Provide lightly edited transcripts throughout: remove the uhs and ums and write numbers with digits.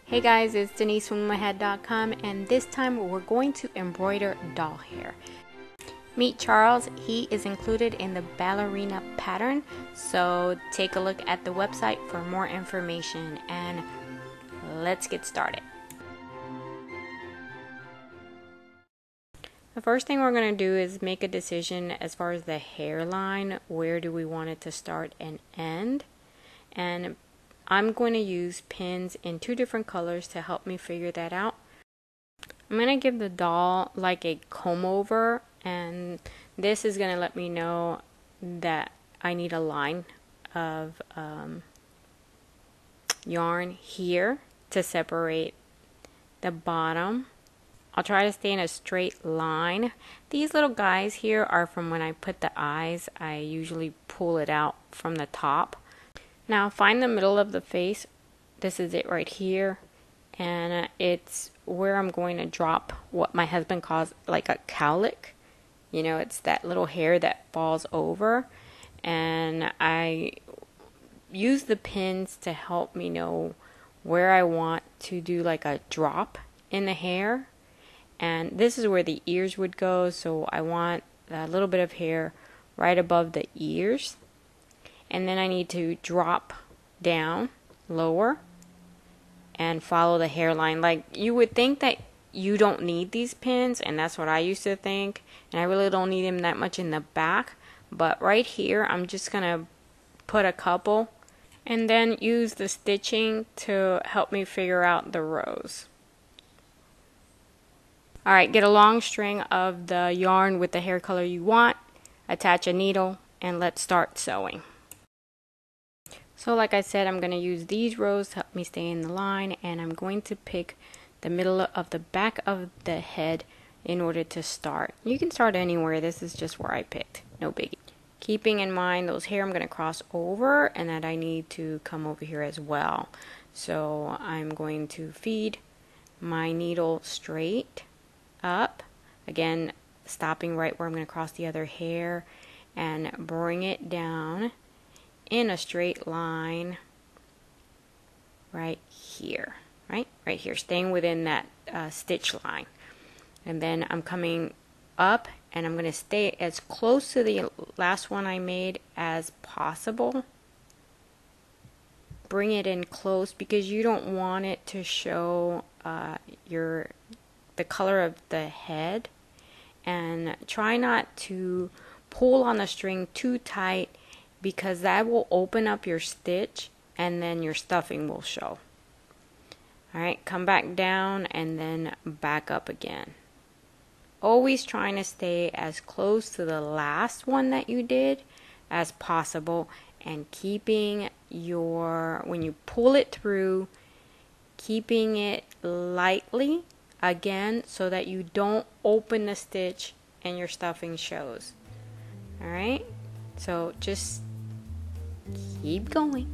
Hey guys, it's Denise from LoomaHat.com, and this time we're going to embroider doll hair. Meet Charles. He is included in the Ballerina pattern, so take a look at the website for more information, and let's get started. The first thing we're going to do is make a decision as far as the hairline. Where do we want it to start and end? And I'm going to use pins in 2 different colors to help me figure that out. I'm going to give the doll like a comb over, and this is going to let me know that I need a line of yarn here to separate the bottom. I'll try to stay in a straight line. These little guys here are from when I put the eyes. I usually pull it out from the top. Now find the middle of the face. This is it right here, and it's where I'm going to drop what my husband calls like a cowlick. You know, it's that little hair that falls over, and I use the pins to help me know where I want to do like a drop in the hair. And this is where the ears would go, so I want a little bit of hair right above the ears. And then I need to drop down lower and follow the hairline. Like, you would think that you don't need these pins, and that's what I used to think, and I really don't need them that much in the back. But right here, I'm just gonna put a couple and then use the stitching to help me figure out the rows. Alright, get a long string of the yarn with the hair color you want, attach a needle, and let's start sewing. So like I said, I'm going to use these rows to help me stay in the line, and I'm going to pick the middle of the back of the head in order to start. You can start anywhere, this is just where I picked, no biggie. Keeping in mind those hair I'm going to cross over, and that I need to come over here as well. So I'm going to feed my needle straight up, again stopping right where I'm going to cross the other hair, and bring it down in a straight line right here, right here, staying within that stitch line. And then I'm coming up, and I'm going to stay as close to the last one I made as possible. Bring it in close because you don't want it to show the color of the head, and try not to pull on the string too tight because that will open up your stitch and then your stuffing will show. Alright, come back down and then back up again. Always trying to stay as close to the last one that you did as possible, and keeping your, when you pull it through, keeping it lightly again so that you don't open the stitch and your stuffing shows. Alright, so just keep going.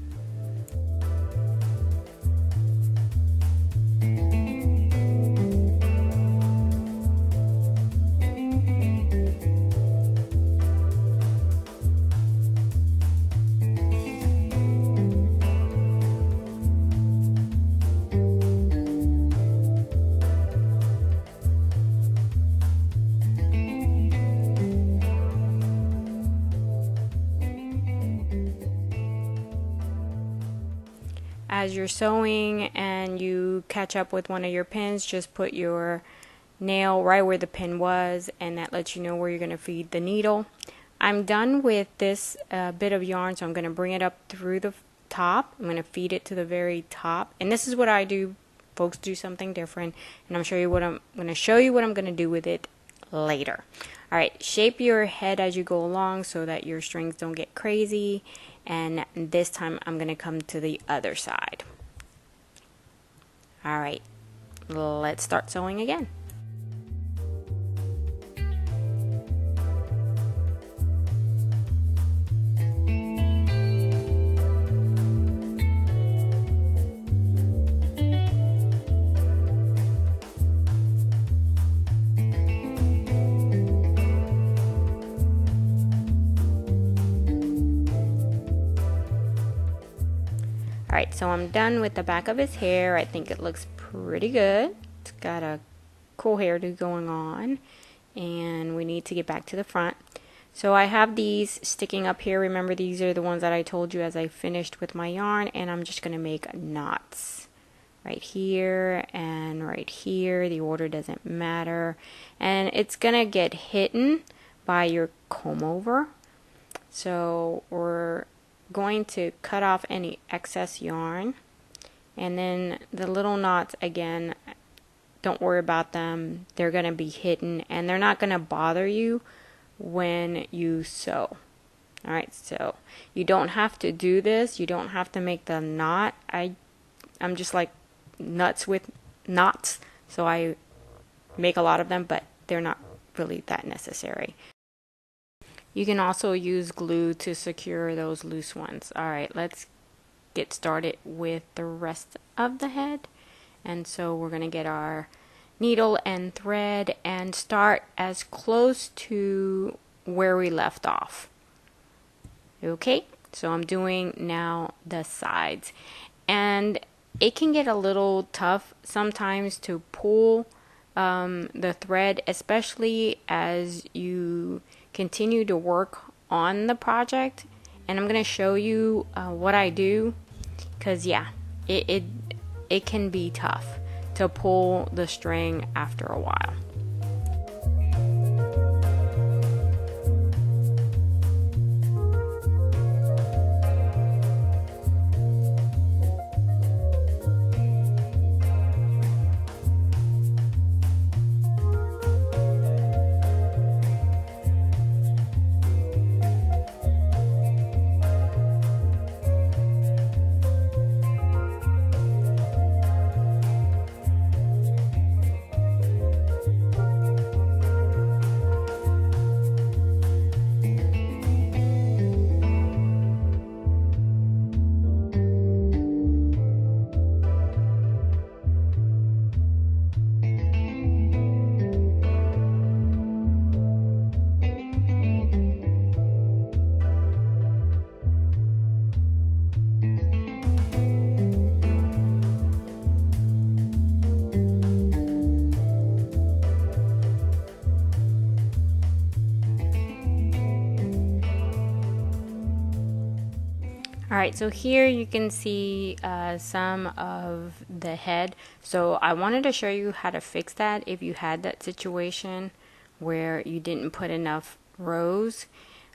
As you're sewing and you catch up with one of your pins, just put your nail right where the pin was, and that lets you know where you're going to feed the needle. I'm done with this bit of yarn, so I'm going to bring it up through the top. I'm going to feed it to the very top, and this is what I do. Folks do something different, and I'm going to show you what I'm going to do with it later. Alright, shape your head as you go along so that your strings don't get crazy. And this time I'm going to come to the other side. Alright, let's start sewing again. Alright, so I'm done with the back of his hair. I think it looks pretty good. It's got a cool hairdo going on. And we need to get back to the front. So I have these sticking up here. Remember, these are the ones that I told you as I finished with my yarn. And I'm just going to make knots. Right here and right here. The order doesn't matter. And it's going to get hidden by your comb over. So we're going to cut off any excess yarn, and then the little knots, again, don't worry about them. They're going to be hidden and they're not going to bother you when you sew. Alright, so you don't have to do this. You don't have to make the knot. I'm just like nuts with knots, so I make a lot of them, but they're not really that necessary. You can also use glue to secure those loose ones. Alright, let's get started with the rest of the head. And so we're going to get our needle and thread and start as close to where we left off. Okay, so I'm doing now the sides. And it can get a little tough sometimes to pull the thread, especially as you continue to work on the project. And I'm going to show you what I do, because yeah, it can be tough to pull the string after a while. Alright, so here you can see some of the head. So I wanted to show you how to fix that if you had that situation where you didn't put enough rows.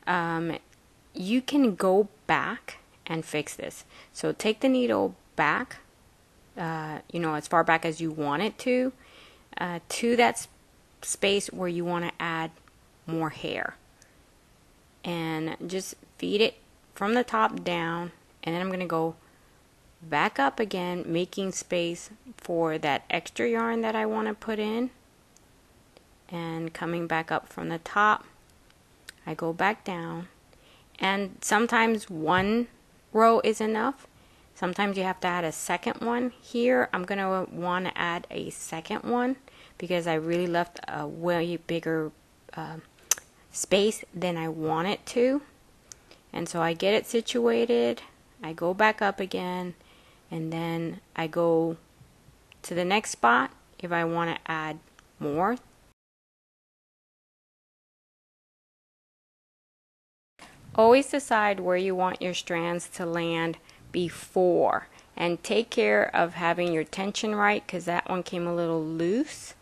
You can go back and fix this. So take the needle back, as far back as you want it to that space where you want to add more hair. And just feed it from the top down, and then I'm going to go back up again, making space for that extra yarn that I want to put in, and coming back up from the top. I go back down, and sometimes one row is enough. Sometimes you have to add a second one. Here I'm going to want to add a second one because I really left a way bigger space than I want it to. And so I get it situated, I go back up again, and then I go to the next spot if I want to add more. Always decide where you want your strands to land before, and take care of having your tension right, because that one came a little loose.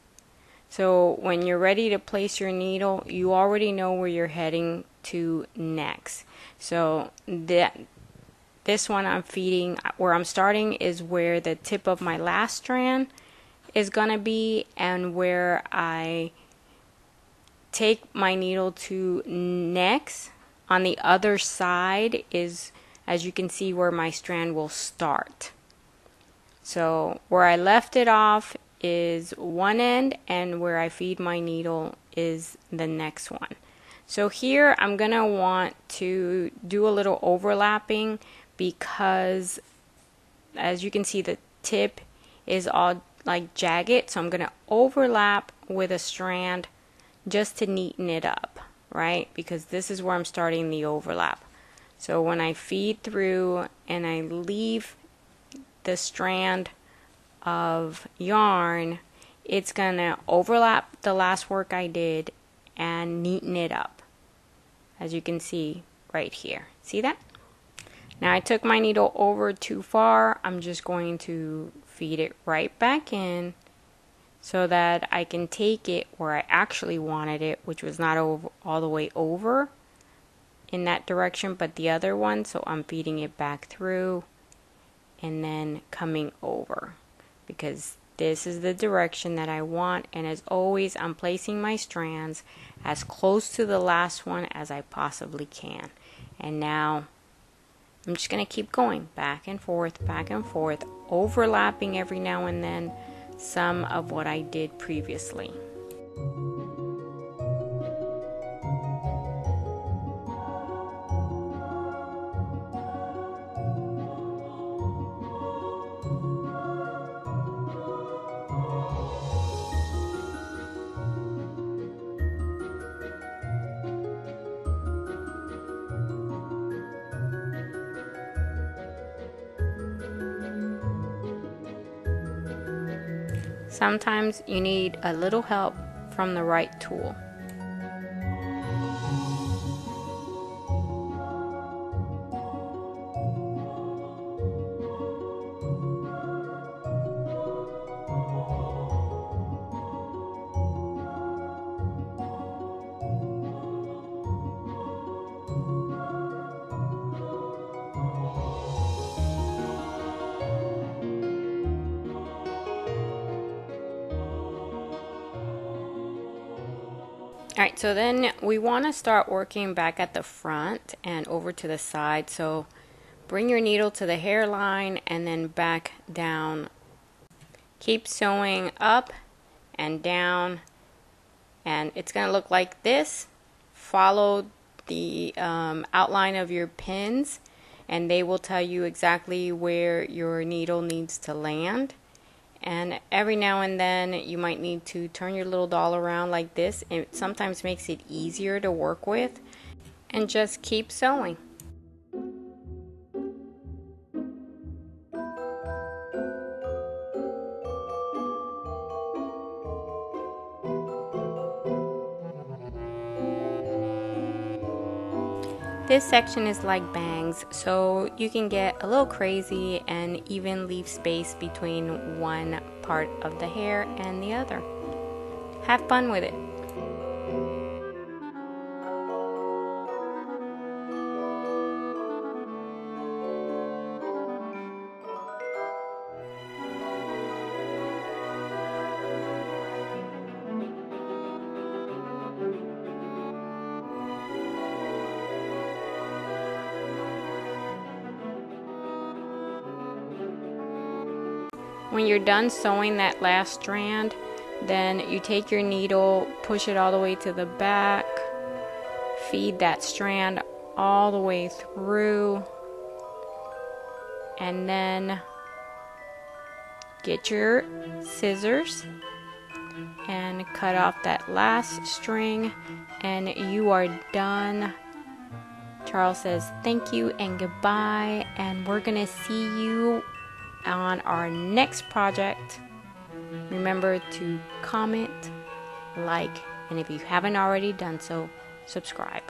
So when you're ready to place your needle, you already know where you're heading to next. So this one I'm feeding, where I'm starting is where the tip of my last strand is going to be, and where I take my needle to next on the other side is, as you can see, where my strand will start. So where I left it off is one end, and where I feed my needle is the next one. So here I'm going to want to do a little overlapping, because as you can see the tip is all like jagged, so I'm going to overlap with a strand just to neaten it up, right? Because this is where I'm starting the overlap. So when I feed through and I leave the strand of yarn, it's gonna overlap the last work I did and neaten it up, as you can see right here. See that? Now I took my needle over too far. I'm just going to feed it right back in so that I can take it where I actually wanted it, which was not all the way over in that direction, but the other one. So I'm feeding it back through and then coming over, because this is the direction that I want. And as always, I'm placing my strands as close to the last one as I possibly can. And now I'm just going to keep going back and forth, overlapping every now and then some of what I did previously. Sometimes you need a little help from the right tool. Alright, so then we want to start working back at the front and over to the side. So bring your needle to the hairline and then back down. Keep sewing up and down, and it's going to look like this. Follow the outline of your pins, and they will tell you exactly where your needle needs to land. And every now and then you might need to turn your little doll around like this. It sometimes makes it easier to work with. And just keep sewing. This section is like bangs, so you can get a little crazy and even leave space between one part of the hair and the other. Have fun with it. When you're done sewing that last strand, then you take your needle, push it all the way to the back, feed that strand all the way through, and then get your scissors and cut off that last string, and you are done. Charles says thank you and goodbye, and we're gonna see you on our next project. Remember to comment, like, and if you haven't already done so, subscribe.